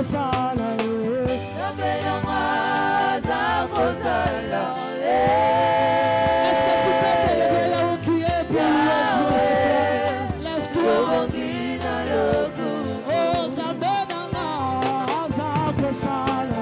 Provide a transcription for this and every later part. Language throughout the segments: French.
Est-ce que tu peux te lever là où tu es pour louer Dieu ce soir? Lève-toi. Oh, Zabenanga, Azakosala.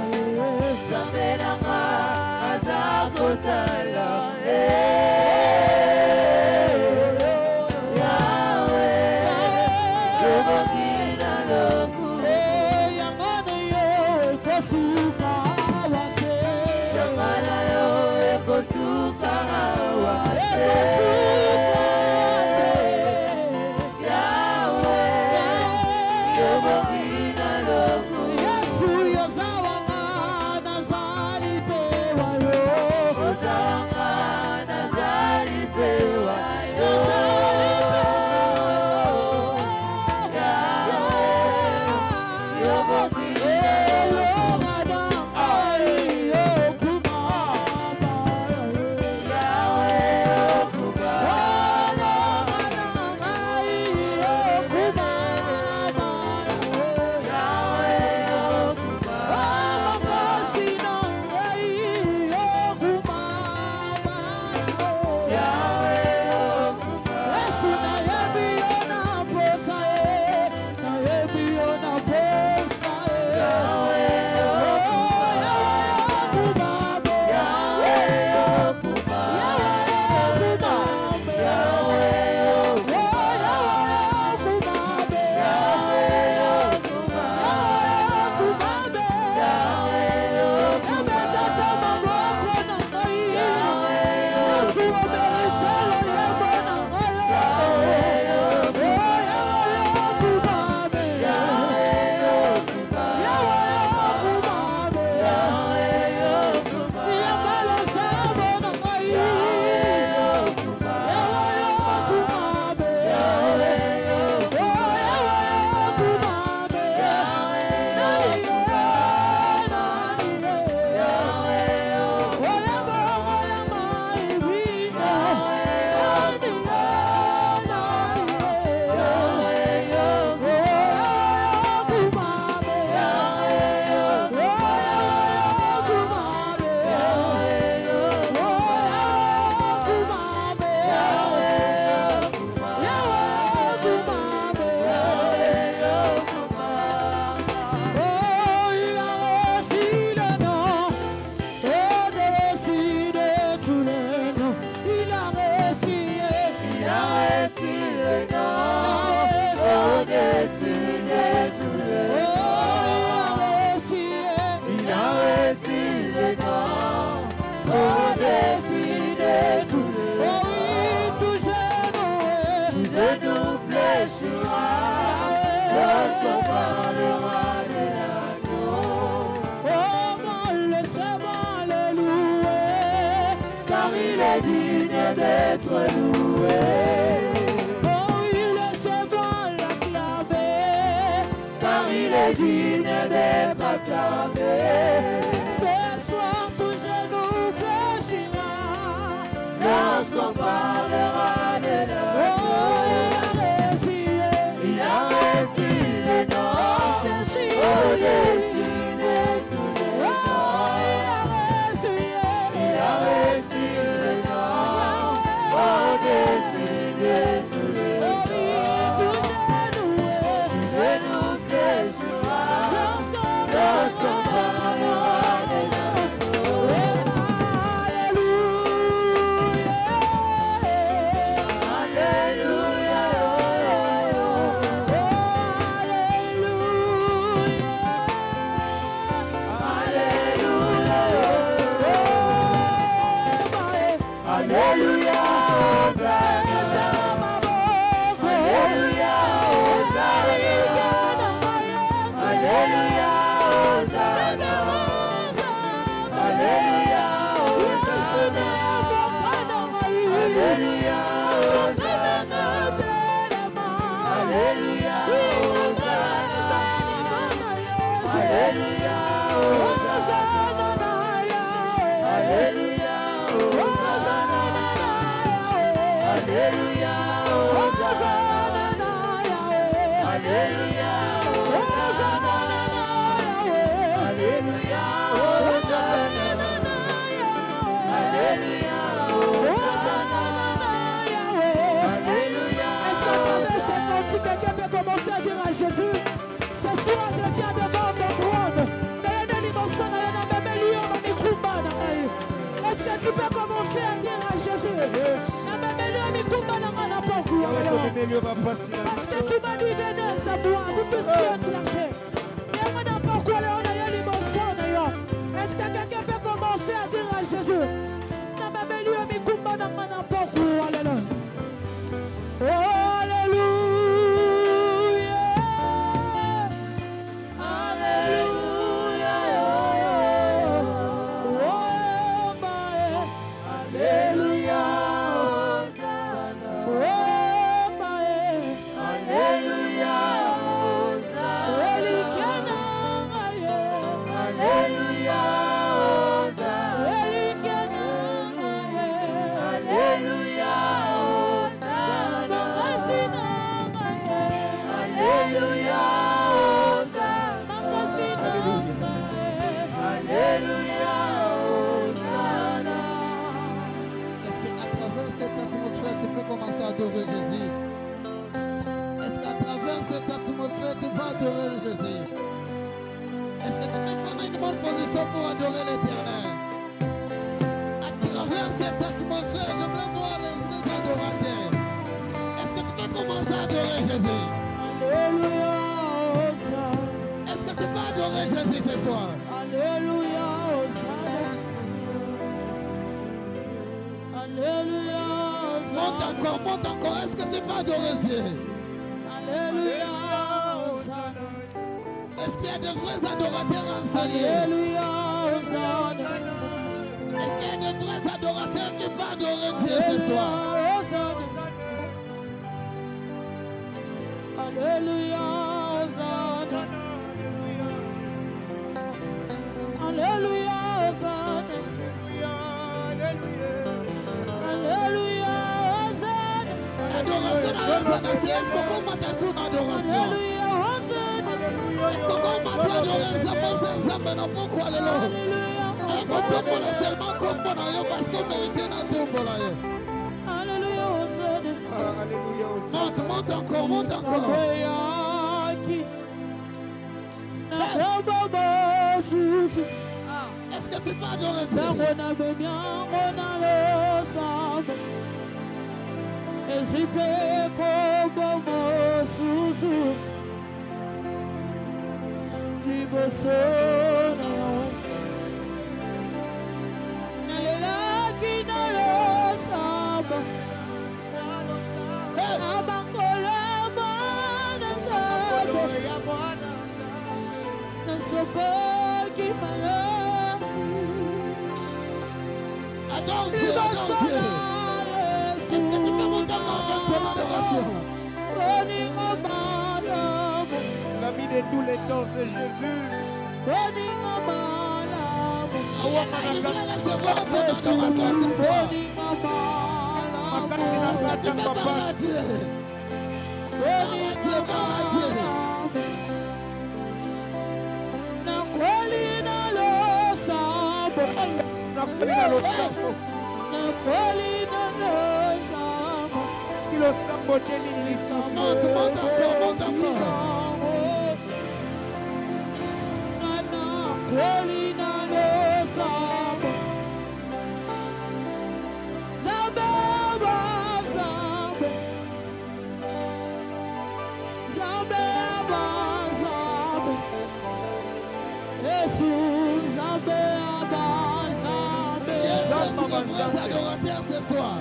commencer à dire à Jésus, ce soir je viens devant ton trône. Est-ce que tu peux commencer à dire à Jésus, parce que tu m'as dit venez à moi, vous tous qui êtes cherchés. Est-ce que quelqu'un peut commencer à dire à Jésus, adorer Jésus? Est-ce qu'à travers cette atmosphère, tu vas adorer Jésus? Est-ce que tu peux prendre une bonne position pour adorer l'Éternel? À travers cette atmosphère, je veux voir les adorateurs. Est-ce que tu peux commencer à adorer Jésus? Alléluia. Est-ce que tu peux adorer Jésus ce soir? Alléluia. Alléluia. Monte encore. Est-ce que tu peux adorer Dieu? Alléluia. Est-ce qu'il y a de vrais adorateurs en salut? Alléluia. Est-ce qu'il y a de vrais adorateurs qui peuvent adorer Dieu ce soir? Alléluia. Alléluia. Alléluia. Adoration, est-ce qu'on commence à son adoration? Est-ce qu'on commence à adorer les hommes? Pourquoi les lots? Est-ce qu'on tombe seulement comme bon aïe parce qu'on mérite un tombe l'aïe? Alléluia. Monte encore. Est-ce que tu peux adorer Dieu? Adore Dieu. Est-ce que tu peux monter encore avec ton adoration? L'ami de tous les temps, c'est Jésus. Il voulait recevoir ton adoration ce soir. Tu peux parler à Dieu. Parle à Dieu. Monte encore. Les adorateurs ce soir.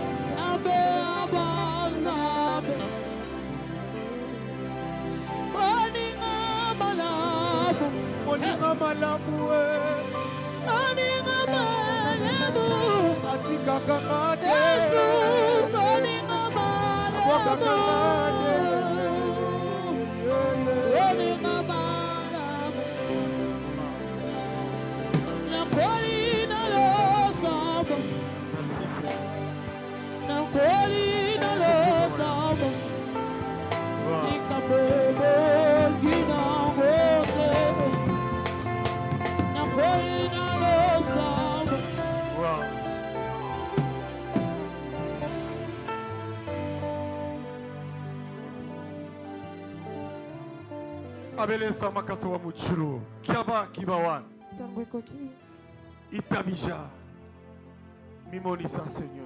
Abelesa makasawa muchuru. Kiaba kibawan. ntango ekoki Itabija. Mimonisa Seigneur.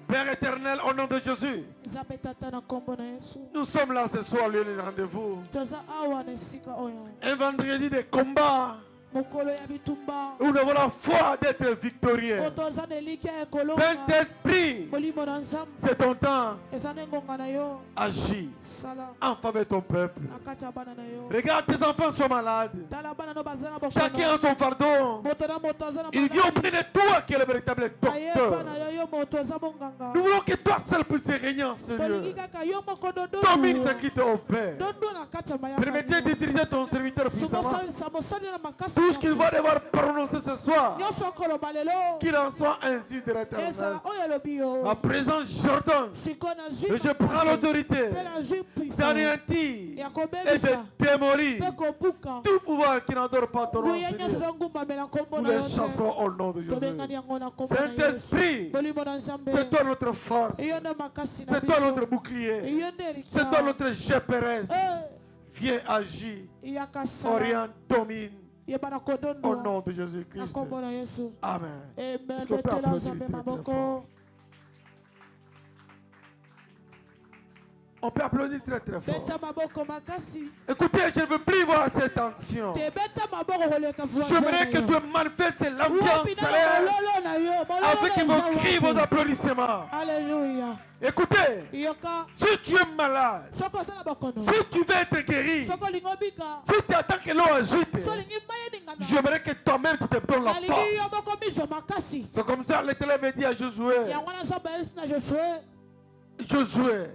Père éternel, au nom de Jésus, nzambe tata na nkombo na yesu nous sommes là ce soir, lieu de rendez-vous. toza awa na esika oyo Un vendredi de combat mokolo ya bitumba où nous avons la foi d'être victorieux. po toza na elikya ya kolonga Saint-Esprit, molimo na nzambe c'est ton temps. eza na engonga na yo Agis sala en faveur de ton peuple. na kati ya bana na yo Regarde, tes enfants sont malades. tala bana no baza na Chacun a bokono son fardeau. moto na moto aza na Il vient auprès de toi qui est le véritable ayeba docteur. na yo yo moto aza monganga Nous voulons que toi seul puisses régner en ce tolingi lieu. kaka yo moko Domine ce qui te opère. dondo na kati ya mayaka Permettez d'utiliser ton serviteur puissamment. somosalisa mosali na makasi Tout ce qu'il va devoir prononcer ce soir, nyonso okoloba lelo qu'il en soit ainsi de l'éternel. ezala oyo elobi yo À présent, j'ordonne sikoyo na et je prends l'autorité mpe na jus puissant d'anéantir ya et de kobebisa démolir mpe kobuka tout pouvoir qui n'endort pas ton nom, buye nyonso Seigneur. ezogumbamela nkombo Nous na les yo te chassons au nom de tobengani Jésus. yango na nkombo na yesu Saint-Esprit, molimo na nzambe c'est toi notre force. eyo nde makasi na C'est toi notre biso bouclier. eyo nde C'est toi elikya notre GPS. Viens agir. yaka sala Oriente, domine. yebana Au kodondoa nom de na Jésus-Christ. nkombo na yesu Amen. amen Est-ce qu'on peut betela applaudir nzambe très, très maboko fort? On peut applaudir très très fort. beta maboko makasi Écoutez, je ne veux plus voir cette tension. te beta maboko koleka J'aimerais que tu manifestes l'ambiance céleste mololo na yo avec vos cris, vos mololo applaudissements. alléluia Écoutez, yoka si tu es malade, soko osala bokono si tu veux être guéri, soko olingi obika si tu attends que l'eau agite, so olingi maye ningana j'aimerais que toi-même tu te donnes la nalingi yo force. moko miso makasi C'est comme ça l'Éternel avait dit à Josué. yango na nzambe ayebisi na josue Josué,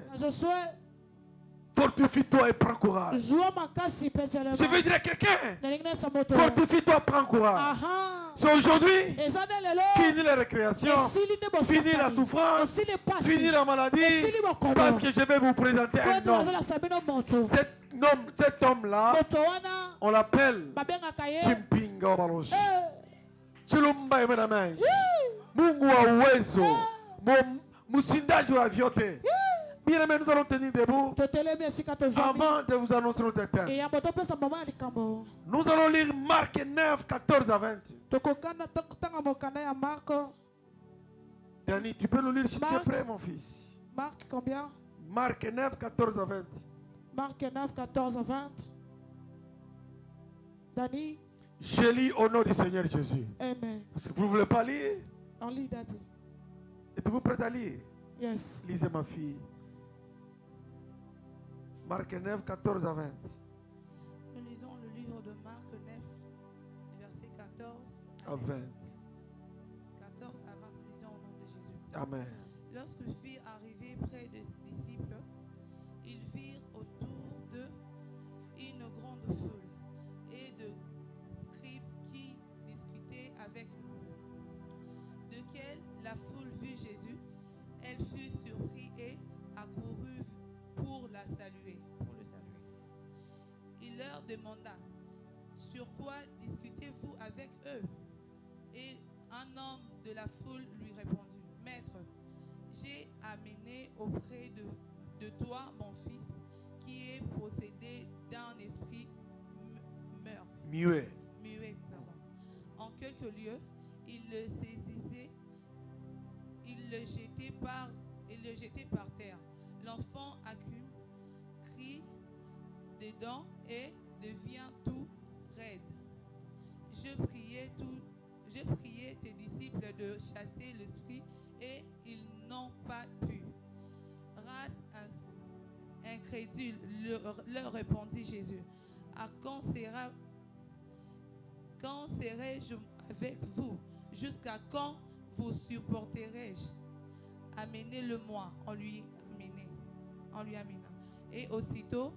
fortifie-toi et prends courage. zwa makasi mpe Je veux telema dire à quelqu'un, nalingi nayesa moto fortifie-toi, prends courage. aha C'est aujourd'hui, eza nde lelo fini la récréation, esili nde fini la bosakani souffrance, osili pasi fini la maladie, esili bokono parce que je vais vous présenter po un ete homme. bazolasa bino moto Cet homme-là, moto wana on l'appelle babengaka ye Chimpinga Obaloshi. Eh, Chilumba Emenamenji. wii, Mungu wa uwezo. Musindaji wa vyote. Bien aimé, nous allons tenir debout totelemi esika tozwami avant de vous annoncer notre thème. eyambo topesa mama ya likambo Nous allons lire Marc 9, 14 à 20. tokokanda tanga mokanda ya marko Danny, tu peux nous lire si tu es Marc. prêt, mon fils. mark combien Marc 9, 14 à 20. mark 9 14 à 20 dani Je lis au nom du Seigneur Jésus. amen Parce que vous ne voulez pas lire? on lit dadi Êtes-vous prêt à lire? yes Lisez, ma fille. Marc 9, 14 à 20. Nous lisons le livre de Marc 9, du verset 14 À 20. 14 à 20. Lisons au nom de Jésus. Amen. Lorsqu'ils furent arrivés près des disciples, ils virent autour d'eux une grande foule et de scribes qui discutaient avec eux. De quelle la foule vit Jésus, elle fut surprise et accourut pour le saluer. Il leur demanda, sur quoi discutez-vous avec eux? Et un homme de la foule lui répondit, Maître, j'ai amené auprès de toi mon fils qui est possédé d'un esprit Muet. muet. En quelques lieux, il le saisissait, il le jetait par terre. L'enfant accuse, crie dedans et devient tout raide. Je priais tes disciples de chasser l'esprit et ils n'ont pas pu. Race incrédule, leur répondit Jésus. À quand serai-je avec vous? Jusqu'à quand vous supporterai-je? Amenez-le-moi. On lui amena. Et aussitôt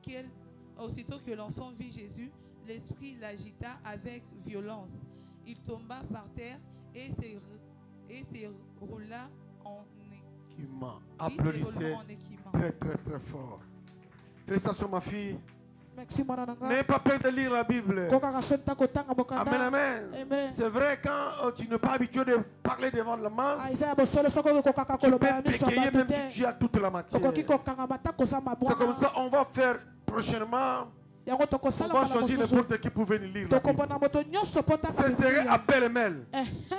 que l'enfant vit Jésus, l'esprit l'agita avec violence. Il tomba par terre et se roula en Équipement. Applaudissez équipement. très très très fort. Félicitations, ma fille. merci mwana na N'ayez nga pas peur de lire la Bible. kokaka so ntakotanga Amen, mokanda amen. Amen. C'est vrai, quand tu n'es pas habitué de parler devant la masse, eza ya bosolo soki okoki kokaka tu peux koloba ya miso ya bégayer bato même te si tu as toute la matière. okoki kokanga mata kosama C'est comme bwana ça, on va faire prochainement, yango on tokosala va mbala choisir mosusu n'importe qui pour venir lire la Bible. tokopona moto nyonso po Ce serait tanga appel mail.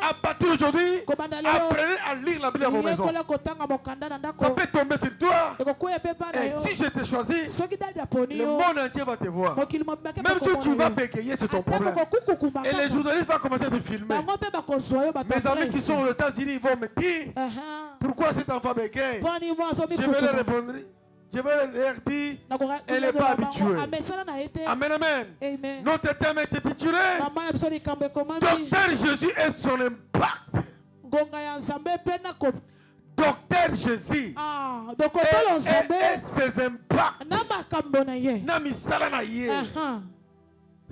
À partir d'aujourd'hui, kobanda lelo apprenez à lire la Bible à vos maisons. yekola kotanga mokanda na Ça ndako peut tomber sur toi. ekokwea mpe mpa na Et yo si je te choisis, soki dali aponi le yo monde entier va te voir. mokili mobimake Même si tu vas bégayer, c'est ton problème. kokukumaka Et les journalistes vont commencer à te filmer. bango mpe bakozwa yo bato Mes amis qui sont aux États-Unis, ils vont me dire pourquoi cet enfant bégaye. poni mo Je vais leur répondre. Je vais leur dire, elle n'est pas habituée. amesana na ye te Amen, amen. amen Notre thème est intitulé mama na biso likambo ekomami Docteur Jésus et son impact. ngonga ya nzambe mpe na Docteur Jésus dokotolo et nzambe ses impacts. na makambo na ye Na misala na ye.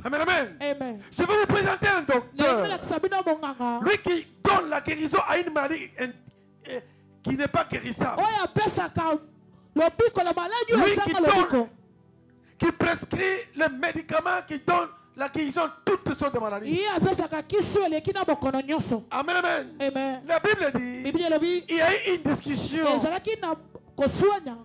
Amen, amen. amen Je vais vous présenter un docteur. nayemelakisa bino monganga Lui qui donne la guérison à une maladie qui n'est pas guérissable. oyo apesaka lobiko na maladi oyo Lui qui osanga lobiko donne, qui prescrit les médicaments qui donnent la guérison à toutes sortes de maladies. ye apesaka kisi oyo eleki na bokono nyonso Amen, amen. amen La Bible dit, biblia elobi il y a eu une discussion. ezalaki na koswana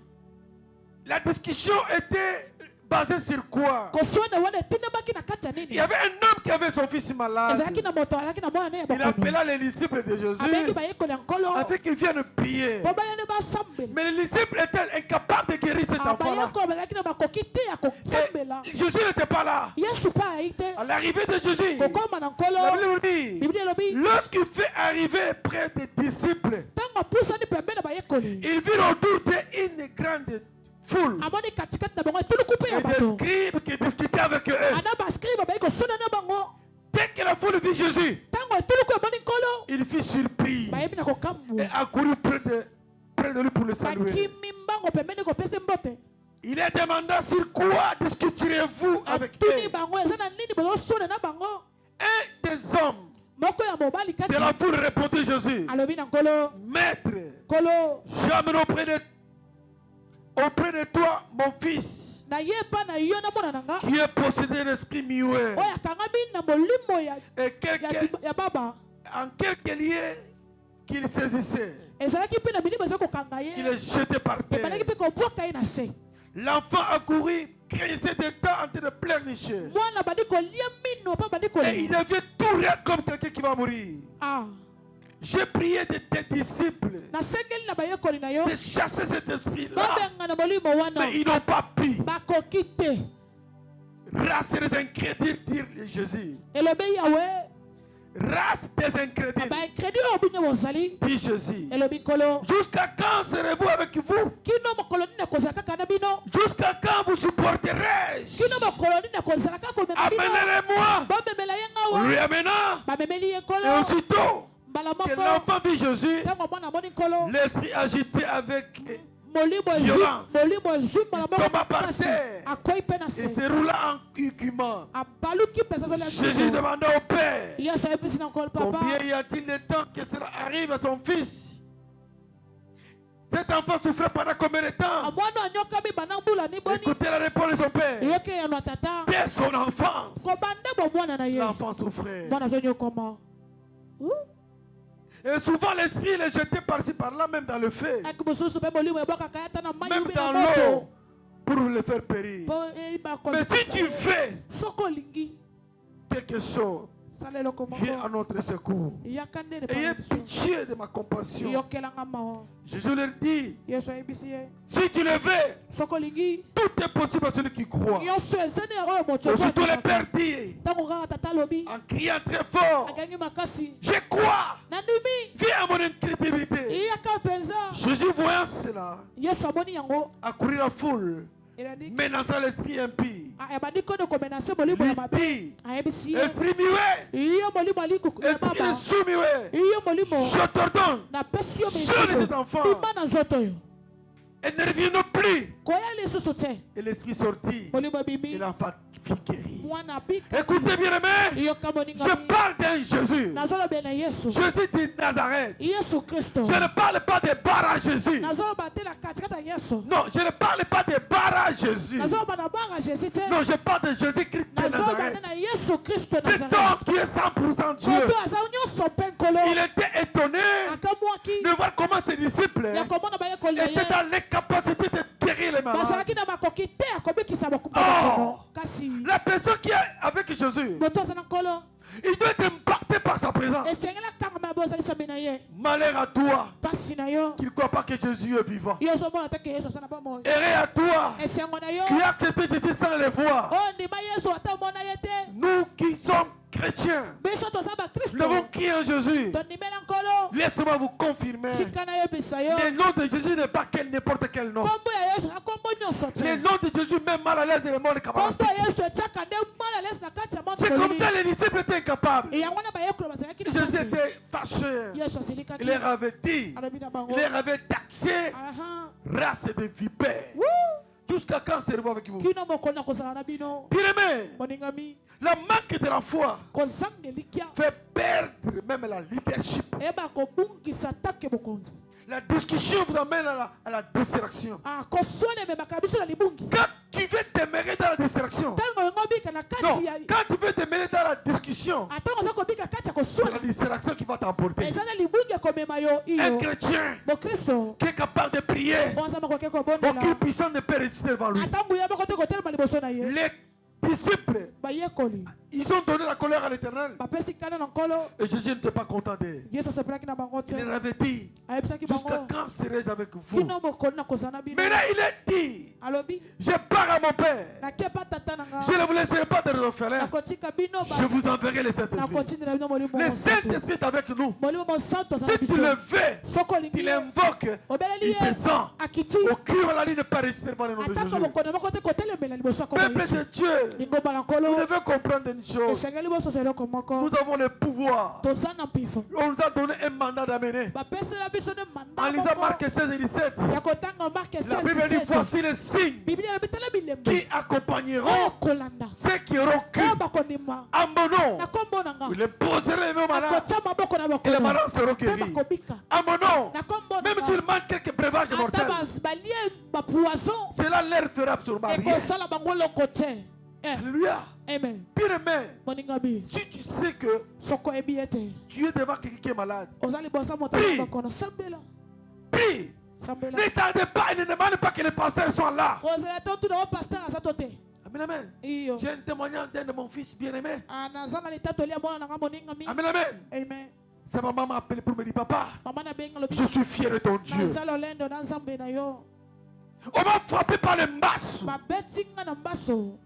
La discussion était basée sur quoi? koswana wana etindamaki na kati ya Il y nini avait un homme qui avait son fils malade. ezalaki na moto azalaki na mwana na ye Il bokono appela les disciples de abengi Jésus bayekoli ya nkolo afin qu'ils viennent prier. mpo bayane basambela Mais les disciples étaient incapables de guérir cet enfant-là. bayekoli bazalaki na bakoki te ya kosambela Et Jésus n'était pas là. yesu mpe ayai te À l'arrivée de Jésus, kokoma na la nkolo Bible dit, biblia elobi lorsqu'il fait arriver près des disciples, ntango apusani pembe na bayekoli il vit autour d'une grande foule amoni katikati na bango etuluku mpe ya et des bato scribes qui discutaient avec eux. ana baskribe bayi kosona na bango Dès que la foule vit Jésus, ntango etuluku emoni nkolo il fut surpris bayebi na et kokambu accouru près de lui pour le saluer. bakimi mbango pembeni kopesa mbote Il a demandé sur quoi discuterez-vous avec atuni eux. bango eza na nini bozosona na bango Un des hommes moko ya mobali de kati la foule répondit Jésus, alobi na nkolo Maître, nkolo j'amène auprès de toi mon fils na ye mpa na yo na mwana na nga qui est possédé d'un esprit muet. oyo akangami na molimo Et ya baba en quelque lieu qu'il saisissait, ezalaki mpe na milimo eza kokanga il ye est jeté par terre. ebandaki mpe kobwaka ye na se L'enfant a couru, craignait des temps en train de pleurnicher. mwana bandi kolia mino mpa bandi Et il kolia devient tout raide comme quelqu'un qui va mourir. J'ai prié de tes disciples nasengeli na bayekoli na yo de chasser cet esprit-là, babenga na molimo wana mais ils n'ont pas pu. bakoki te Race des incrédules, dit Jésus. elobi yawe Race des incrédules, bainkredi oyo bino bozali dit Jésus. elobi nkolo Jusqu'à quand serez-vous avec vous? kino mokolo nini ekozala kaka na bino Jusqu'à quand vous supporterez-je? kino mokolo nini ekozala kaka komema bino Amenez-les-moi. bomemela ye ngawa Lui amenant. bamemeli ye Et nkolo aussitôt mbala que moko l'enfant vit Jésus, ntango mwana amoni nkolo l'esprit agité avec, molimo Violence. ezwi mbala moko Tomba par makasi terre. akwei mpe na il se se roula en cucumant. abaluki mpenza azali Jésus demanda au Père, yesu ayebisi na nkolo papa combien y a-t-il de temps que cela arrive à ton fils? Cet enfant souffrait pendant combien de temps? mwana anyokami bana mbula ni boni Écoutez la réponse de son père. eyoki eyano ya tata Dès son enfance, kobanda bo mwana na ye l'enfant souffrait. mwana azonyokoma Et souvent l'esprit il est jeté par-ci par-là, même dans le feu, aki mosusu mpe molimo ebwakaka ye ata na mai même ubi dans na moto l'eau, pour le faire périr. mpo eyeba Mais si tu fais soki olingi quelque chose, sala eloko viens à moko notre secours. yaka ndene Ayez pitié de ma compassion. yokelanga mao Jésus leur dit, yesu ayebisi ye si tu le veux, soki olingi tout est possible à celui qui croit. nyonso ezani oyo moto Aussitôt le Père dit, ntango kaka tata alobi en criant très fort, agangi makasi je crois, nandimi viens à mon incrédulité. yaka mpenza Jésus voyant cela, yesu amoni yango a couru la foule, elandi menaçant l'esprit impie. ebandi kone komenase molimo Lui ya mabe dit, ayebisi ye esprit muet, iyo molimo aliku ya esprit baba de sous-muet, iyo molimo je t'ordonne, napesi yo sur cet enfant, bima na nzoto oyo et ne reviens plus. koya lisusu te Et l'esprit sortit, molimo et ebimi l'enfant fit guérir. mwana abika Écoutez bien aimé, yoka moninga je parle d'un Jésus. nazoloba na yesu Jésus de Nazareth. yesu kristo Je ne parle pas des barres à Jésus. nazoloba te na katikati ya yesu Non, je ne parle pas des barres à Jésus. nazoloba na bara jésus te Non, je parle de Jésus-Christ de nazoloba te Nazareth. na yesu kristo Cet nazareth homme qui est 100% Dieu. koto aza nyonso mpe nkolo Il était étonné akamwaki de voir comment ses disciples ya komona bayekoli na ye étaient dans l'incapacité de guérir les malades. bazalaki na makoki te ya kobikisa Oh! bakumu kasi La personne qui est avec Jésus, moto aza na nkolo il doit être impacté par sa présence. esengeli akangama na bozalisami na ye Malheur à toi pasi na yo qui ne croit pas que Jésus est vivant. yo ozomona te ke yesu aza na bomoi Erré à toi esengo na yo qui a accepté Jésus sans le voir. oyo ndima yesu ata omona ye te Nous qui sommes chrétiens, biso toza nous bakristo avons crié en Jésus. tondimela nkolo Laisse-moi vous confirmer. tika nayebisa yo Le nom de Jésus n'est pas n'importe quel nom. kombo ya yesu akombo nyonso Le te nom de Jésus met mal à l'aise le monde kombo camarade. ya yesu etiaka nde mala lesi na kati ya monde C'est comme kolili ça les disciples étaient incapables. yango wana bayekolo bazalaki na Jésus pasi était fâché. yesu asilikaki Il leur avait dit, alobi na bango il leur avait taxé aha race de vipères. Woo! Jusqu'à quand serez-vous avec vous? kino mokolo na kozala na bino Bien-aimé, moningami la manque de la foi kozangeli kia fait perdre même la leadership. eyeba kobungisa take bokonzi La discussion vous amène à la distraction. koswana ememaka biso na libungi Quand tu veux demeurer dans la distraction, ntango yango obika na non, kati ya quand tu veux demeurer dans la discussion, atango oza kobika kati ya c'est la koswana distraction qui va t'emporter. eza na libungi ekomema yo Un iyo chrétien mokristo qui est capable de prier, oza makoki aucune kobondela puissance ne peut résister devant lui. atango ya moko te kotelema liboso na ye Les disciples, bayekoli ils ont donné la colère à l'Éternel. bapesi kana na nkolo Et Jésus n'était pas content d'eux. yesu asepelaki na bango te Il leur avait dit, ayebisaki jusqu'à bango quand serai-je avec vous? kino mokolo na kozala na bino Maintenant, il est dit, alobi je pars à mon Père. nakepa tata na Je ne nga vous laisserai pas de l'orphelin. nakotika bino Je vous enverrai le Saint-Esprit. nakotindela bino molimo Le mosantu Saint-Esprit est avec nous. molimo mosantu aza na Si tu biso le veux, soko olingi tu ye l'invoques, obeleli il ye descend. akiti Aucune maladie ne peut résister devant le nom de atako Jésus. bokono moko te kotelemela liboso ya kombo Peuple yesu de Dieu, lingomba na vous nkolo devez comprendre une chose. esengeli bososa eloko moko Nous avons le pouvoir. toza na mpifo On nous a donné un mandat d'amener. bapesela biso ne En manda lisant moko Marc 16 et 17, ya kotanga marke la Bible dit 16 voici les signes biblia elobi tala bilembo qui accompagneront oyo kolanda ceux qui auront cru oyo bakondima en mon nom. na kombo na nga Vous les poserez les mains aux malades akotia maboko na et les bakono malades seront mpe guéris. bakobika En mon nom, na kombo na même nga s'il manque quelques breuvages ata mortels, balie bapoison cela leur fera absolument rien. ekosala bango loko te Alléluia. amen Bien-aimé, moningami si tu sais que soko oyebi ete tu es devant quelqu'un qui est malade, oza liboso moto Prie. na bakono sambela prie. sambela Ne tardez pas et ne demande pas que les pasteurs soient là. kozela te otuna o paster aza to te Amen, amen. iyo J'ai un témoignage d'un de mon fils bien-aimé. nazanga litatoli ya mwana na nga moningami Amen, amen. amen Sa maman m'a appelé pour me dire, papa, mama na benga lobi je suis fier de ton Dieu. naza lolendo na nzambe na yo On m'a frappé par le masse. babeti nga na mbaso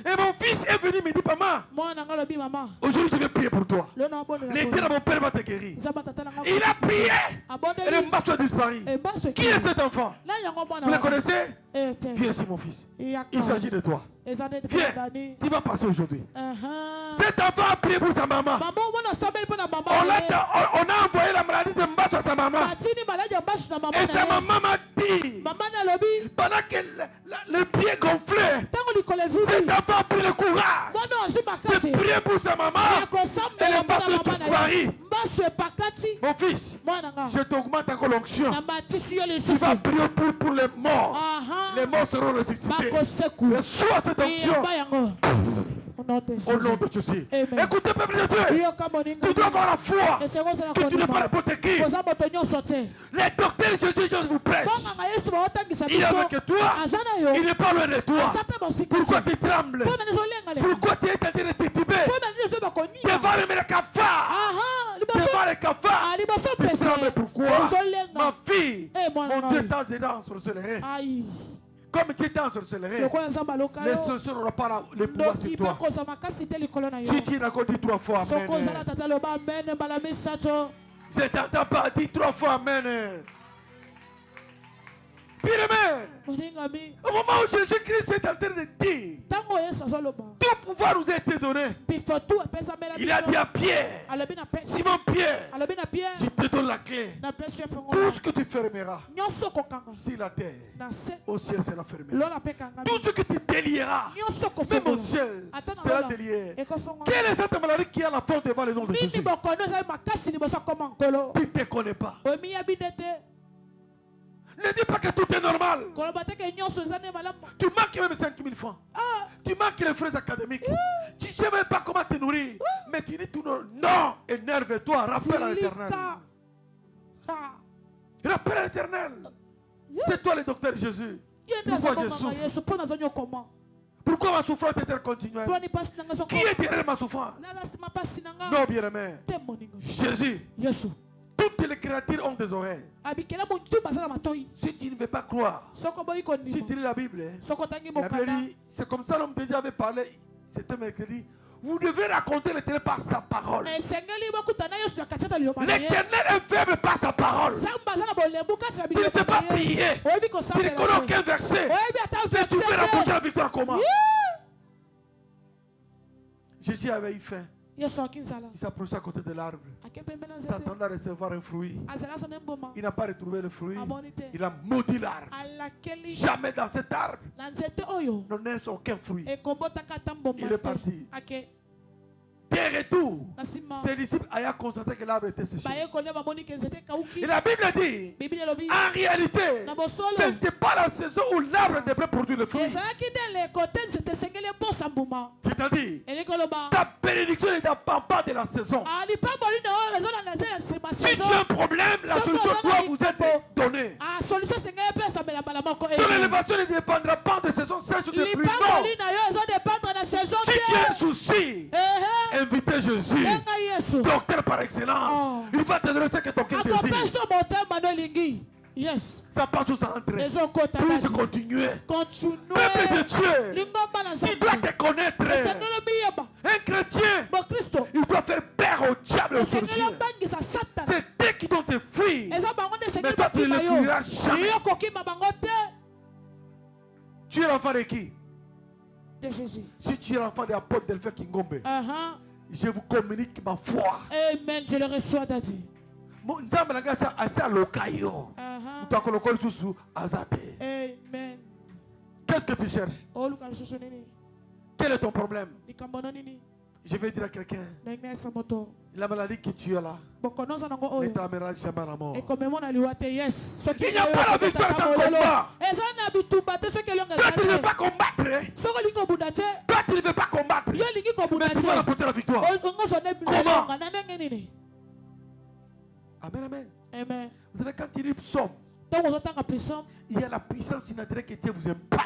Et mon fils est venu me dire, maman, mwana na nga lobi mama aujourd'hui je vais prier pour toi. lelo na abondela L'éternel, mon père va te guérir. nzambe atata na nga Il a prié et le abondeli masse a disparu. mbaso Qui est cet enfant? na yango Vous mwana le wana connaissez? te Viens ici, mon fils. eyaka Il s'agit de toi. eza neti Viens, dani tu vas passer aujourd'hui. aha Cet enfant a prié pour sa maman. mama omona asambeli mpo na mama On a envoyé la maladie de Mbasso à sa maman. batini maladi ya mbaso na mama Et sa na ye maman m'a dit, mama na lobi pendant que le pied gonflait, ntango likolo cet evili enfant a pris le courage mwana ozwi makasi de prier pour sa maman. ya kosambela mpo na mama na ye mbaso epakati Mon fils, mwana nga je t'augmente encore l'onction. na matisi yo Tu lisusu vas prier pour les morts. aha Les morts seront ressuscités. bakoseku Reçois cette onction iyamba yango au nom de Jésus. Amen. Écoutez, peuple de Dieu, yoka moninga tu dois avoir la foi esengo ozala que tu n'es pas kondima n'importe qui. koza moto nyonso te Les docteurs Jésus, je vous prêche. bonganga yesu baotangisa Il est biso avec toi. aza na yo Il n'est pas loin de toi. aza mpe mosika Pourquoi tu trembles? mpo na nini ozolengalenga Pourquoi tu es en train de tituber? mpo na nini ozoyi bakonia Devant même les cafards. aha liboso Devant les cafards. liboso Tu pese trembles pourquoi? ozolenga Ma fille, Eh, mon mon Dieu ami. t'a déjà ensorcelé. ai Comme tu étais ensorcelé, lokola nzambe aloka les yo sorciers n'auront pas le pouvoir sur ndoki toi. mpe kozwa makasi te likolo na yo Si tu n'as pas dit 3 fois soki ozala Amen. tata loba amen mbala misato Je t'entends pas dire 3 fois Amen. Bien-aimé, moningami au moment où Jésus-Christ est en train de dire, ntango yesu azoloba tout pouvoir nous a été donné. pifo tu epesamela Il a dit à Pierre, alobi na Petro Simon Pierre, alobi na pierre je te donne la clé. napesi yo fongo Tout ce que tu fermeras nyonso kokanga sur la terre, na se au ciel sera fermé. lola mpe kangami Tout ce que tu délieras, nyonso même au kofongola ciel, ata na sera lola délié. ekofongola Quelle est cette maladie qui a la force devant le nom de nini Jésus? bokono ezali makasi liboso akoma nkolo Tu ne te connais pas. omiyabi nde te Ne dis pas que tout est normal. koloba te ke nyonso eza nde malamu Tu manques même 5 000 francs. Tu manques les frais académiques. Tu ne sais même pas comment te nourrir. Mais tu dis tout non. Non, énerve-toi. Rappelle à l'éternel. silika Rappelle à l'éternel. C'est toi le docteur Jésus. Pourquoi je souffre? Pourquoi ma souffrance est continuelle? Qui est derrière ma souffrance? Non, bien-aimé. Jésus. Toutes les créatures ont des oreilles. Si tu ne veux pas croire, si tu lis la Bible, c'est comme ça l'homme de Dieu avait parlé. C'était mercredi. Vous devez raconter l'éternel par sa parole. L'éternel est faible par sa parole. Tu ne sais pas prier. Tu ne connais aucun verset. Tu veux raconter la victoire comment? Jésus avait eu faim. Il s'approchait à côté de l'arbre. Il s'attendait à recevoir un fruit. Il n'a pas retrouvé le fruit. Il a maudit l'arbre. Jamais dans cet arbre ne naît aucun fruit. Il est parti. De retour, ses disciples avaient constaté que l'arbre était séché. Et la Bible dit, en réalité, ce n'était pas la saison où l'arbre devait produire le fruit. C'est-à-dire, ta bénédiction ne dépend pas de la saison. Si tu as un problème, la solution doit vous être donnée. Ton élévation ne dépendra pas de saison sèche ou de pluie. Non. Si tu as un souci, invitez Jésus, docteur par excellence. Il va te donner ce que ton cœur désire. Yes. Ça part tous entrer. Plus continuer. Peuple de Dieu, il doit te connaître. Un chrétien, il doit faire peur au diable et au sorcier. C'est eux qui doivent te fuir. Mais toi, tu ne les fuiras jamais. Tu es l'enfant de qui? De Jésus. Si tu es l'enfant de l'apôtre Delphin Kingombe, je vous communique ma foi. Amen. Je le reçois, Daddy. Amen. Qu'est-ce que tu cherches? Quel est ton problème? Je vais dire à quelqu'un, la maladie que tu as là ne t'amènera jamais à la mort. Il n'y a pas la victoire sans combat. Toi, tu ne veux pas combattre. Toi, tu ne veux pas combattre. Mais tu vas remporter la victoire. Comment? Amen, amen. Amen. Vous savez, quand il lit psaume, il y a la puissance naturelle que Dieu vous aime pas.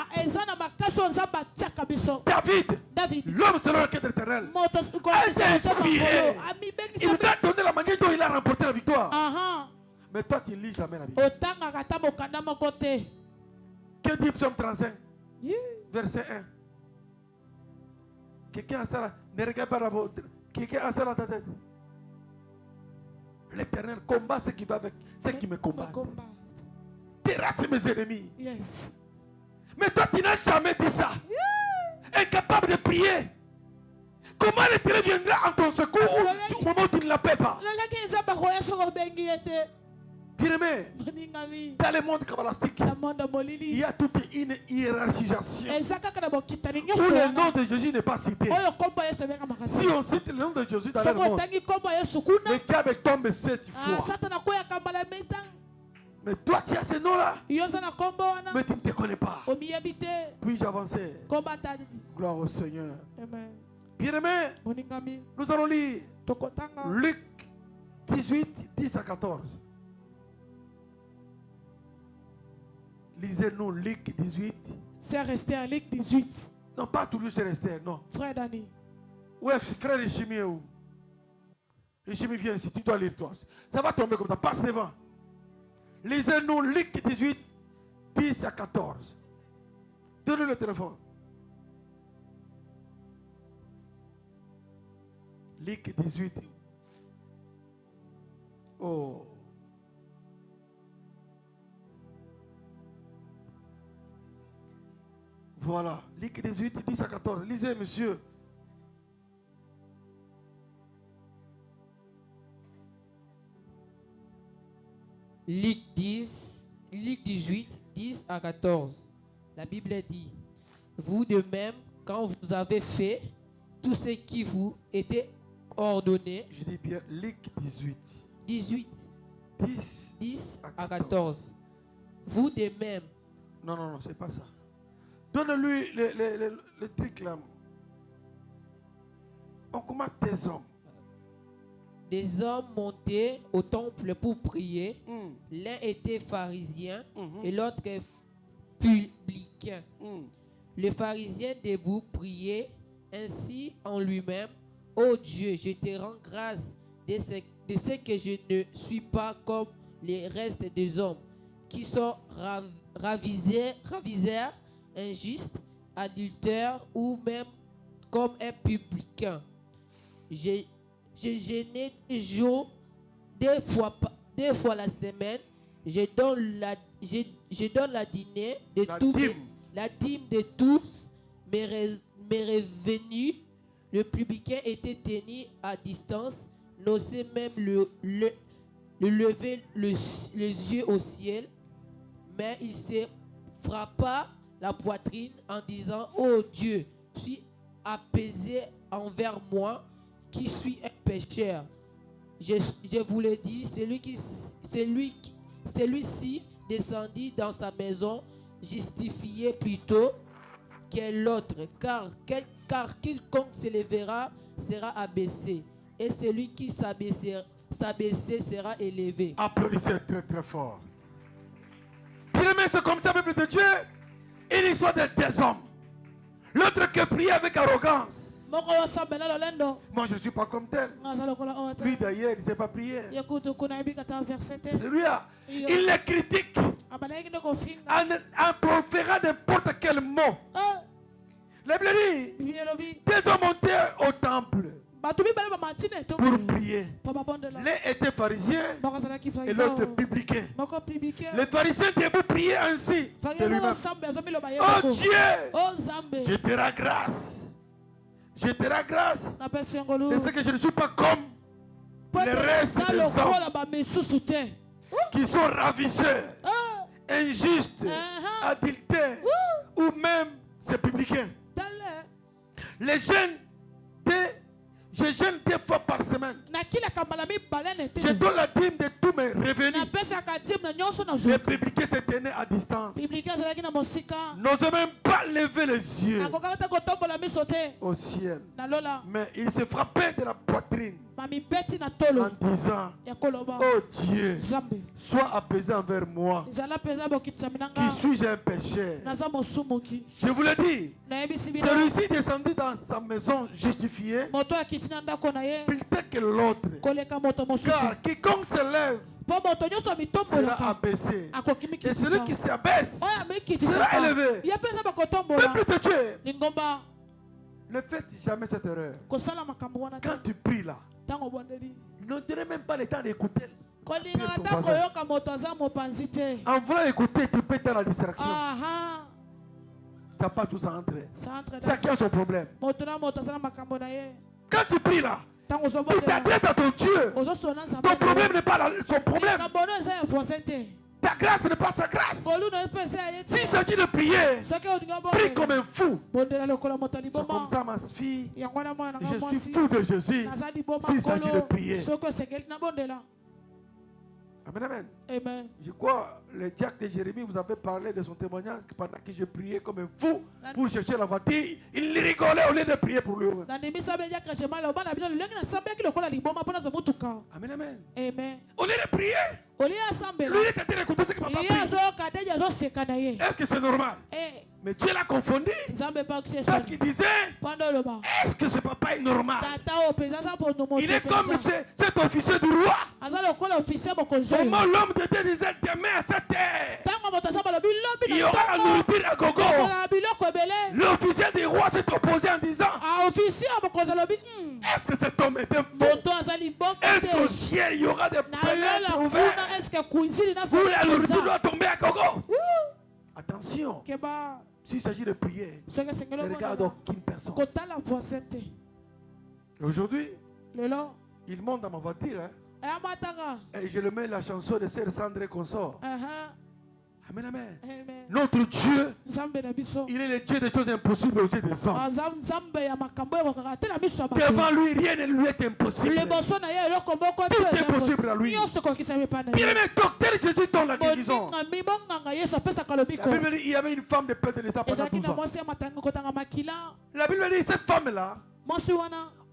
David, l'homme selon le cœur éternel, a été inspiré. Il nous a donné la manière dont il a remporté la victoire. Mais toi, tu ne lis jamais la Bible. Que dit psaume 35, verset 1? Quelqu'un a ça là? Ne regarde pas la vôtre. Quelqu'un a ça dans ta tête? L'Éternel combat ceux qui va avec ceux qui me combattent. Terrasse mes ennemis. Yes. Mais toi, tu n'as jamais dit ça. Incapable de prier. Comment l'Éternel viendra en ton secours au moment où tu ne l'appelles pas? Bien-aimé, dans le monde kabbalistique, il y a toute une hiérarchisation où le nom de Jésus n'est pas cité. Si on cite le nom de Jésus dans le monde, le diable tombe 7 fois. Mais toi, tu as ce nom-là, mais tu ne te connais pas. Puis-je avancer? Gloire au Seigneur. Bien-aimé, nous allons lire Luc 18, 10 à 14. Lisez-nous Luc 18. C'est resté à Luc 18. Non, pas toujours c'est resté, non. Frère Dani. Ouais, frère Richimi est où? Richimi, viens ici, tu dois lire toi. Ça va tomber comme ça, passe devant. Lisez-nous Luc 18, 10 à 14. Donnez le téléphone. Luc 18. Oh. Voilà, Luc 18, 10 à 14. Lisez, monsieur. Luc 18, 10 à 14. La Bible dit, vous de même, quand vous avez fait tout ce qui vous était ordonné. Je dis bien Luc 18. 10 à 14. Vous de même. Non, c'est pas ça. Donne-lui le truc là. On combat des hommes. Des hommes montaient au temple pour prier. L'un était pharisien et l'autre publicain. publicain. Le pharisien debout priait ainsi en lui-même: Ô Dieu, je te rends grâce de ce que je ne suis pas comme les restes des hommes, qui sont raviseurs, injustes, adultères ou même comme un publicain. J'ai jeûné 2 jours, 2 fois la semaine. Je donne la dîme de tous mes revenus. Le publicain était tenu à distance, n'osait même lever les yeux au ciel, mais il se frappa la poitrine en disant: Ô Dieu, suis apaisé envers moi qui suis un pécheur. Je vous le dis, celui-ci descendit dans sa maison justifié plutôt que l'autre, car quiconque s'élèvera sera abaissé, et celui qui s'abaissera sera élevé. Applaudissez très très fort. Bien aimé, c'est comme ça, peuple de Dieu. Une histoire de 2 hommes. L'autre qui prie avec arrogance. Moi je ne suis pas comme tel. Lui d'ailleurs, il ne sait pas prier. Lui, il les critique en proférant n'importe quel mot. La Bible dit, 2 hommes montaient au temple pour prier. L'un était pharisien et l'autre publicain. Le pharisien debout priait ainsi de lui-même: Oh Dieu, je te rends grâce. Je te rends grâce de ce que je ne suis pas comme les restes des hommes qui sont ravisseurs, injustes, adultères ou même ces publicains. Les jeunes, je jeûne 2 fois par semaine. Je donne la dîme de tous mes revenus. Les publicains se tenaient à distance. N'osaient même pas lever les yeux au ciel. Mais ils se frappaient de la poitrine en disant: Oh Dieu, sois apaisé envers moi, qui suis un pécheur. Je vous le dis, celui-ci descendit dans sa maison justifié plutôt que l'autre, car quiconque se lève sera abaissé, et celui qui s'abaisse sera élevé. Peuple de Dieu, ne faites jamais cette erreur. Quand tu pries là, ne donnez même pas le temps d'écouter. En voulant écouter, tu peux être dans la distraction. Ça pas tous entrer. Chacun son problème. Quand tu pries là, tu t'adresses à ton Dieu. Ton problème n'est pas son problème. Ta grâce n'est pas sa grâce. S'il s'agit de prier, prie comme un fou. C'est comme ça, ma fille. Je suis fou de Jésus. S'il s'agit de prier. Amen, amen. Amen. Je crois, le diacre de Jérémie, vous avez parlé de son témoignage que pendant que je priais comme un fou pour chercher la voiture, il rigolait au lieu de prier pour lui. Amen, amen. Amen. Au lieu de prier, lui il était en train d'écouter ce que papa prie. Est-ce que c'est normal? Mais Dieu l'a confondu. Parce qu'il disait: est-ce que ce papa est normal? Il est comme cet officier du roi. Comment l'homme de Dieu disait: demain à cette heure, il y aura la nourriture à gogo. L'officier du roi s'est opposé en disant: est-ce que cet homme était faux? Est-ce qu'au ciel il y aura des fenêtres ouvertes où la nourriture doit tomber à gogo? Attention. S'il s'agit de prier, ne regarde aucune personne. Aujourd'hui, il monte dans ma voiture, et je le mets la chanson de Sœur Sandré Consort. Amen, amen. Notre Dieu, il est le Dieu des choses impossibles aux yeux des hommes. Devant lui, rien ne lui est impossible. Tout est possible à lui. Bien aimé, docteur Jésus donne la guérison. La Bible dit, il y avait une femme de perte de sang pendant 12 ans. La Bible dit, cette femme-là,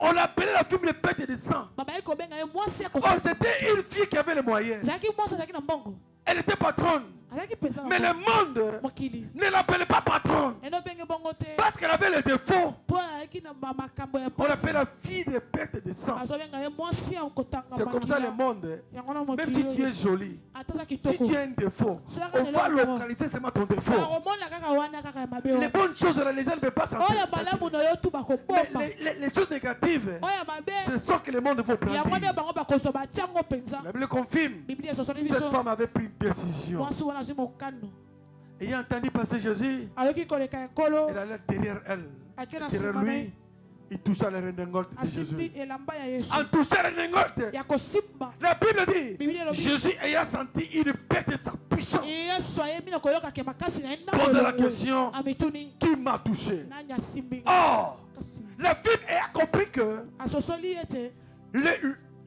on l'appelait la femme de perte de sang. Oh, c'était une fille qui avait les moyens. Elle était patronne. Mais le monde ne l'appelait pas patronne. Parce qu'elle avait les défauts. On l'appelle la fille des pertes de sang. C'est comme ça le monde. Même si tu es jolie, si tu as un défaut, on va localiser seulement ton défaut. Les bonnes choses, les gens ne peuvent pas sentir. Mais les choses négatives, c'est ce que le monde veut prendre. La Bible confirme. Cette femme avait pris une décision. Ayant entendu passer Jésus, elle allait derrière elle. Derrière lui, il toucha les redingotes de Jésus. En touchant les redingotes, la Bible dit, Jésus ayant senti une perte de sa puissance, pose la question, qui m'a touché? Oh, la fille a compris que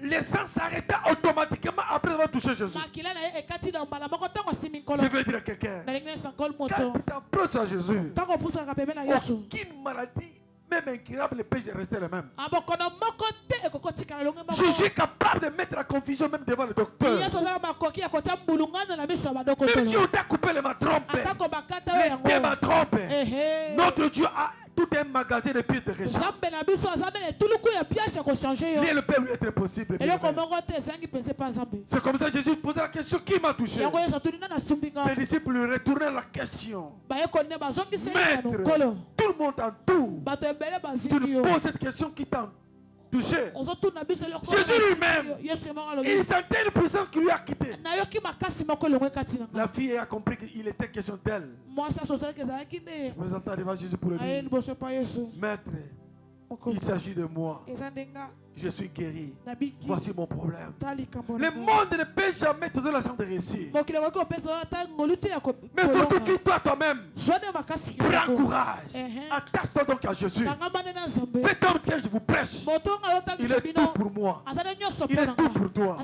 le sang s'arrêta automatiquement après avoir touché Jésus. Je veux dire à quelqu'un, quand tu t'approches à Jésus, aucune maladie, même incurable, ne peut rester la même. Jésus est capable de mettre la confusion même devant le docteur. Même si on t'a coupé les matrompes, les matrompes, notre Dieu a tout un magasin de pièces de réchange. Rien ne peut lui être possible. C'est comme ça que Jésus posait la question, qui m'a touché? Ses disciples lui retournaient la question. Maître, tout le monde en tout. Tu lui poses cette question qui t'a touché. Jésus lui-même, il sentait une puissance qui lui a quitté. La fille a compris qu'il était question d'elle. Je me présente devant Jésus pour le dire, Maître, il s'agit de moi. Je suis guéri. Voici mon problème. Le monde ne peut jamais te donner la chance de réussir. Mais fortifie-toi toi-même. Prends courage. Attache-toi donc à Jésus. Cet homme que je vous prêche, il est tout pour moi. Il est tout pour toi.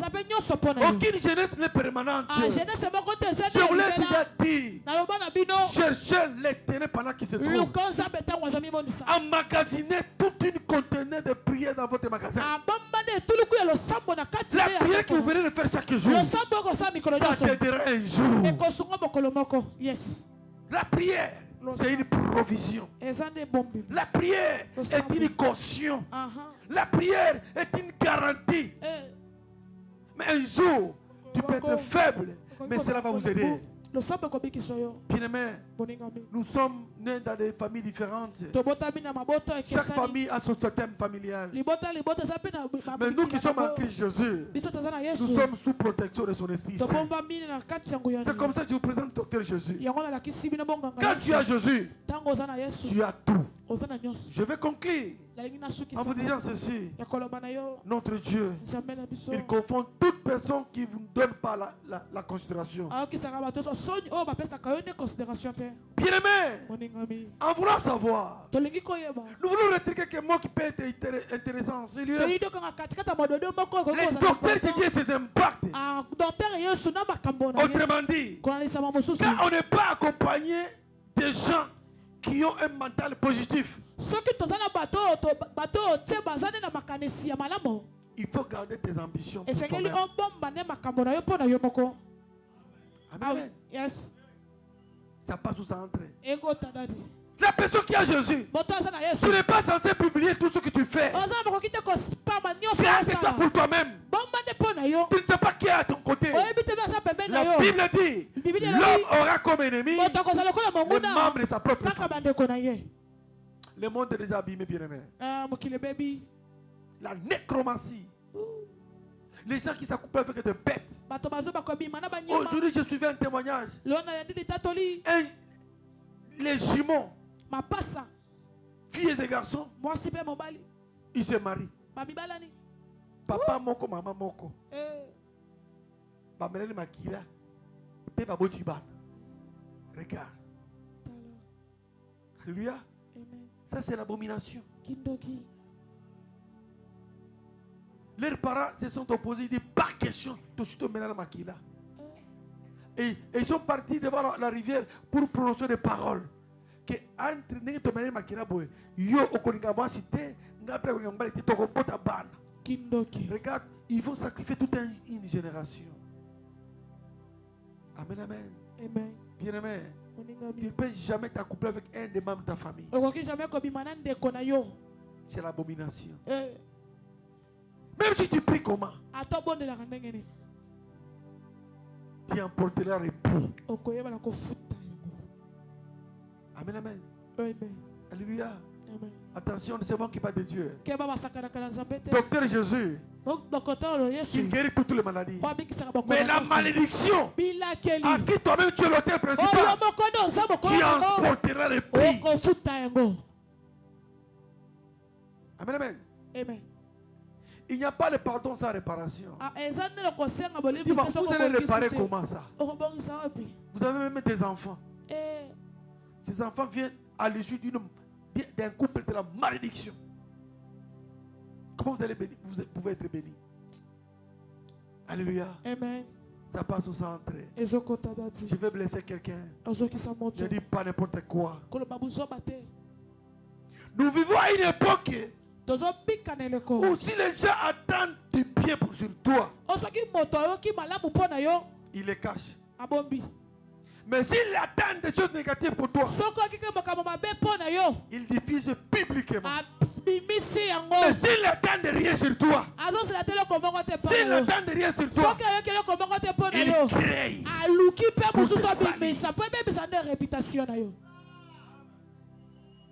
Aucune jeunesse n'est permanente. Je vous l'ai déjà dit. Cherchez l'éternel pendant qu'il se trouve. Emmagasinez toute une conteneur de prière dans votre magasin. La prière que vous venez de faire chaque jour, ça t'aidera un jour. La prière, c'est une provision. La prière est une caution. La prière est une garantie. Mais un jour, tu peux être faible, mais cela va vous aider. Bien-aimés, nous sommes nés dans des familles différentes. Chaque famille a son totem familial. Mais nous qui sommes en Christ Jésus, nous sommes sous protection de son Esprit. C'est comme ça que je vous présente Docteur Jésus. Quand tu as Jésus, tu as tout. Je vais conclure en vous disant ceci. Notre Dieu, il confond toute personne qui ne vous donne pas la considération. Bien-aimé, en voulant savoir, nous voulons retirer quelques mots qui peuvent être intéressants en ce lieu. Les docteurs Jésus ses impacts. Autrement dit, quand on n'est pas accompagné des gens qui ont un mental positif, il faut garder tes ambitions pour toi-même. Amen. Yes. Ça passe où ça entre. La personne qui a Jésus, tu n'es pas censé publier tout ce que tu fais. C'est toi pour toi-même. Tu ne sais pas qui est à ton côté. La Bible dit, l'homme aura comme ennemi les membres de sa propre famille. Le monde est déjà abîmé, bien-aimé. La nécromancie. Les gens qui s'accouplent avec des bêtes. Aujourd'hui, je suivais un témoignage. Les jumeaux, filles et garçons, ils se marient. Papa moko, maman moko. Bamelele makira. Peba botiban. Regarde. Alléluia. Ça, c'est l'abomination. Leurs parents se sont opposés. Ils disent pas question. Et ils sont partis devant la rivière pour prononcer des paroles. Que entre n'importe manière makira boy. Yo okoninga cité. N'après on était tokopota ban. Regarde, ils vont sacrifier toute une génération. Amen, amen. Amen. Bien-aimé, Moninga tu ne mi. peux jamais t'accoupler avec un des membres de ta famille. Okoki jamais kobima na ndeko na yo. C'est l'abomination. Eh, Même si tu pries comment, ata bondelaka ndenge nini. tu emporteras répit. Okoyeba kofuta yango. Amen, amen. Amen. Alléluia. Amen. Attention, ne se moque pas de Dieu. Keba basakanaka na Nzambe te. Docteur Jésus, Docteur Yesu. il guérit toutes les maladies. Babikisaka bakoma Mais la nyonso. malédiction, Bilakeli. à qui toi-même tu es l'auteur Oyo principal, moko nde oza tu mokolo yango. emporteras répit. Okofuta yango. Amen, amen. Amen. Il n'y a pas de pardon sans réparation. Ah, eza nde kosenga bolimbi Dis-moi, te vous allez réparer comment ça? Okobongisa wapi? Vous avez même des enfants. Eh, Ces enfants viennent à l'issue d'un couple de la malédiction. Comment vous allez bénir? Vous pouvez être béni. Alléluia. amen. Ça passe au centre. Ezokota dati. Je vais blesser quelqu'un. Ozokisa moto. Je dis pas n'importe quoi. Koloba buzoba te. Nous vivons à une époque Tozobika na eleko. où si les gens attendent du bien sur toi, Osoki moto ayoki malamu mpo na yo, ils les cachent. abombi. Mais s'ils attendent des choses négatives pour toi, Soko akike makambo mabe mpo na yo, ils diffusent publiquement. abimisi yango. Mais s'ils attendent rien sur toi, Azosela te eloko moko te mpo s'ils na yo. attendent rien sur toi, Soki ayoki eloko moko te mpo na ils yo, créent. aluki mpe Pour mosusu te salir. abimisa mpo ebebisa nde réputation na yo.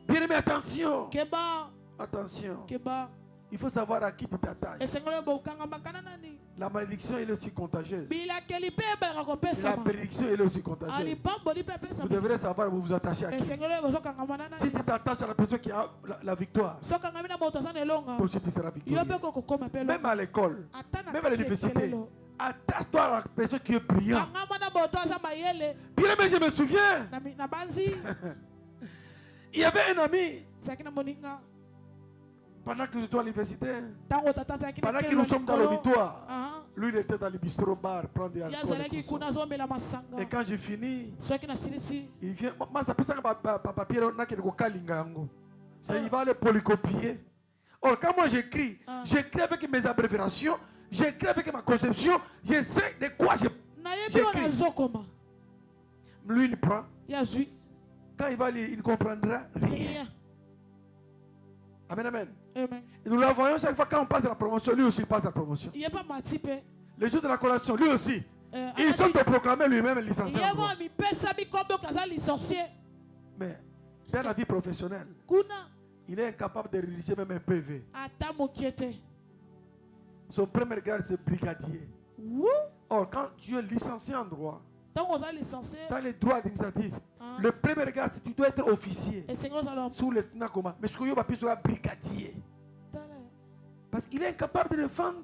Bien aimé, attention. Keba, Attention. keba. Il faut savoir à qui tu t'attaches. Esengeli bokanga makana nani. La malédiction elle est aussi contagieuse. Bilakeli mpe ebelaka La kopesama. bénédiction elle est aussi contagieuse. Alipamboli mpe Vous epesama. devrez savoir où vous attachez à qui. Esengeli bozokangama na Si nani. tu t'attaches à la personne qui a la victoire, Sokangami na moto aza na elonga. toi aussi tu seras Yo victorieux. mpe kokokoma mpe Même à l'école, ata na même à kati ya l'université, kelelo. attache-toi à la personne qui est brillante. Kangama na moto aza mayele. Bien aimé, je me souviens, Na banzi. il y avait un ami, Ezalaki na moninga. pendant que j'étais à l'université, Ntango tata azalaki na pendant que kelelo nous sommes dans likolo. l'auditoire, Ah, lui il était dans le bistrot bar, prendre de ye l'alcool. azalaki et kuna consommer. azomela masanga. Et quand j'ai fini, Soki nasilisi. il vient, moi ça peut ça papier na ke ko kalinga yango. Ça il va aller polycopier. Or quand moi j'écris, j'écris avec mes abréviations, j'écris avec ma conception, je sais de quoi Nayebi oyo j'écris. nazokoma. Lui il prend, Ye azwi. quand il va lire, il ne comprendra rien. Rien. Amen, amen. Amen. Et nous la voyons chaque fois quand on passe à la promotion, lui aussi il passe à la promotion. Ye pa mati pe. Les jours de la collation, lui aussi, il s'autoproclamé lui-même licencié. en Ye droit. mo mipesa bikombo kaza licencié. Mais dans la vie professionnelle, Kuna il est incapable de rédiger même un PV. ata mokie te. Son premier regard c'est brigadier. Wou. Or, quand tu es licencié en droit, Ntango oza licencié. dans les droits administratifs, Ah. le premier regard, c'est que tu dois être officier. Esengeli ozala Sous-lieutenant comment? Mais ce que tu soit brigadier. tala. Parce qu'il est incapable de défendre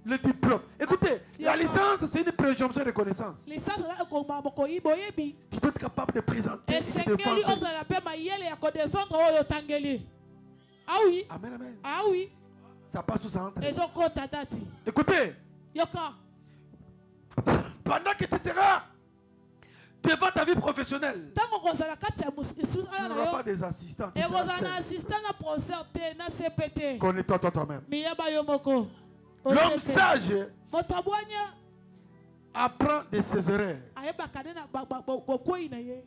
le diplôme. Écoutez, la licence, c'est une présomption de connaissance. Licence aza ekoma mokoyi boyebi. Tu dois être capable de présenter et de Esengeli défendre. ozala mpe mayele ya kodefendre oyo otangeli. Ah oui. Amen, amen. Ah oui. Ça passe tout ça entre. Ezokota dati. Écoutez, Yoka. pendant que tu seras devant ta vie professionnelle, Ntango kozala kati ya tu ala na n'auras pas yo. des assistants. Tu seras Ekozala na seul. assistant na professeur te na CPT. Connais-toi toi-même. Miyeba yo moko. L'homme OCP. sage Moto abwanya apprend de ses erreurs. ayebaka nde na bokwei na ye.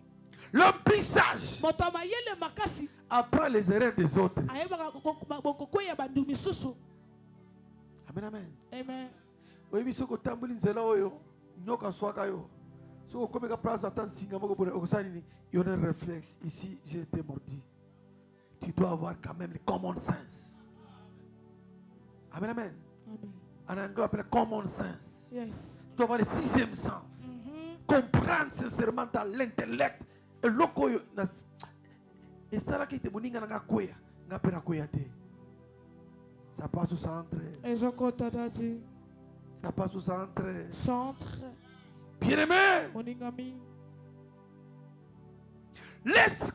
L'homme plus sage Moto amayele makasi apprend les erreurs des autres. ayebaka bokwei ya bandu misusu. Amen, amen. Amen. Oyebi soko tambuli nzela oyo nyoka swaka yo. Soko komeka place ata singa moko bone okosani ni il y a un réflexe. Ici, j'ai été mordi. Tu dois avoir quand même le common sense. Amen, amen. Amen. En anglais, on appelle common sense. Yes. Tu dois avoir le sixième sens. Mhm. Comprendre sincèrement dans l'intellect. Et loko yo na et ça là qui te moninga na kwea, nga pena kwea te. Ça passe au centre. Ezokota dati. Ça passe au centre. Centre. Bien-aimé, Moningami. laisse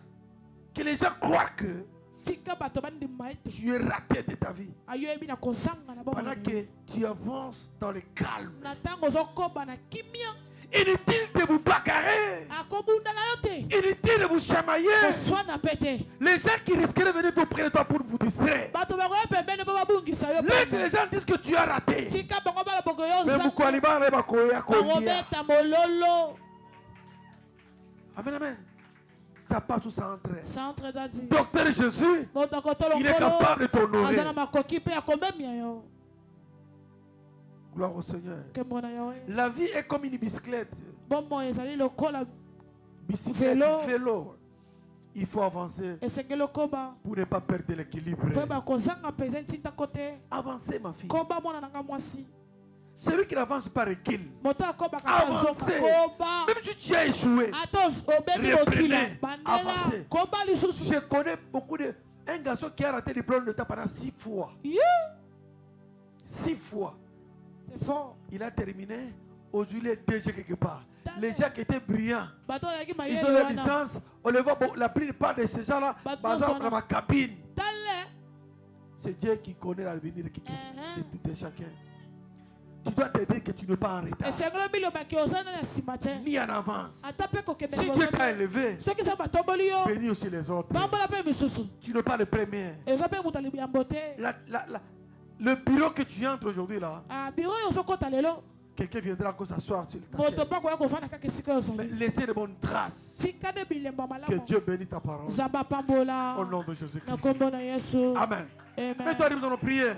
que les gens croient que Tika bato bandima ete. tu es raté de ta vie. Ayoyebi na kozanga na bomoi na Pendant yo. que tu avances dans le calme. Na ntango ozokoba na kimia. Inutile de vous bagarrer. Akobunda na yo te. Inutile de vous chamailler. Koswana pete. Les gens qui risqueraient de venir vous près de toi pour vous distraire. Bato bakoya pembeni mpo babungisa yo Laisse pene. les gens disent que tu as raté. Tika bango baloboko yo Mais vous zanga. koaliba na bakoya kolia. Bakobeta mololo. Amen, amen. Ça passe tout ça entre. Ça entre dans dit. Docteur Jésus, il est capable de t'honorer. Gloire au Seigneur. La vie est comme une bicyclette. Bicyclette, vélo. Il faut avancer pour ne pas perdre l'équilibre. Avancez, ma fille. Celui qui n'avance pas recule. Avancez. Même si tu as échoué, reprenez. Avancez. Je connais beaucoup de... Un garçon qui a raté le diplôme d'État pendant 6 fois. 6 fois. C'est fort. Il a terminé. Aujourd'hui, il est DG quelque part. Les gens qui étaient brillants, ils ont la licence. On le voit, la plupart de ces gens-là, dans ma cabine. C'est Dieu qui connaît l'avenir de tout et chacun. Tu dois te dire que tu n'es pas en retard, ni en avance. Si Dieu t'a élevé, bénis aussi les autres. Tu n'es pas le premier. Le bureau que tu entres aujourd'hui là, quelqu'un viendra encore s'asseoir sur ta chaise. Mais laissez de bonnes traces. Que Dieu bénisse ta parole. Au nom de Jésus-Christ. Amen. Mets-toi debout, nous allons prier.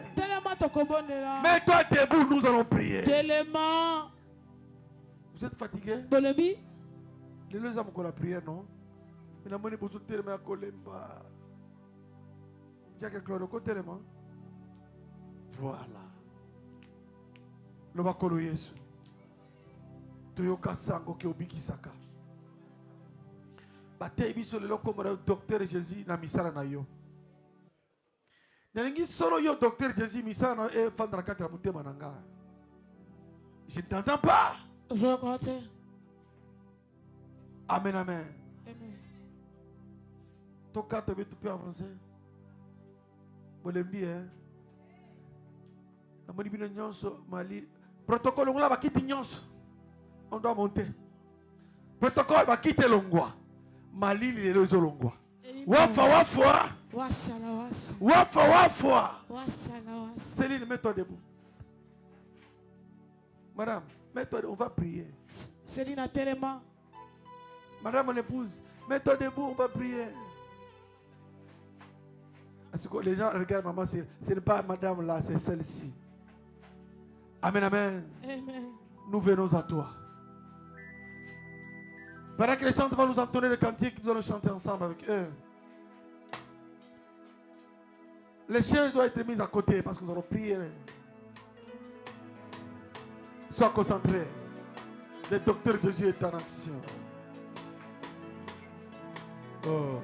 Mets-toi debout, nous allons prier. Vous êtes fatigué? Les deux hommes ont la prière, non? Mais la monnaie pour tout tellement à Kolemba. Tu as quelque chose de côté, non? Voilà. Le bakolo Yesu. Toyoka sango ke obikisaka. Bate biso lelo comme le docteur Jésus na misala na yo. Nengi solo yo docteur Jésus misala na e fandra katra mutema nanga. Je t'entends pas. Amen, amen. Toka te tu peux avancer. Bolembi hein. Na moni bino nyonso mali protocole ngula bakiti nyonso. On doit monter. Protocole bakite longwa. Mali lelo zo longwa. Wafa. Céline, mets-toi debout. Madame, mets-toi debout, on va prier. Céline a tellement. Madame mon épouse, mets-toi debout, on va prier. Parce que les gens regardent maman, ce n'est pas madame là, c'est celle-ci. Amen, amen. Amen. Nous venons à toi. Pendant que les chants vont nous entonner le cantique, nous allons chanter ensemble avec eux. Les chiens doivent être mis à côté parce que nous allons prier. Sois concentré. Le docteur Jésus est en action. Oh.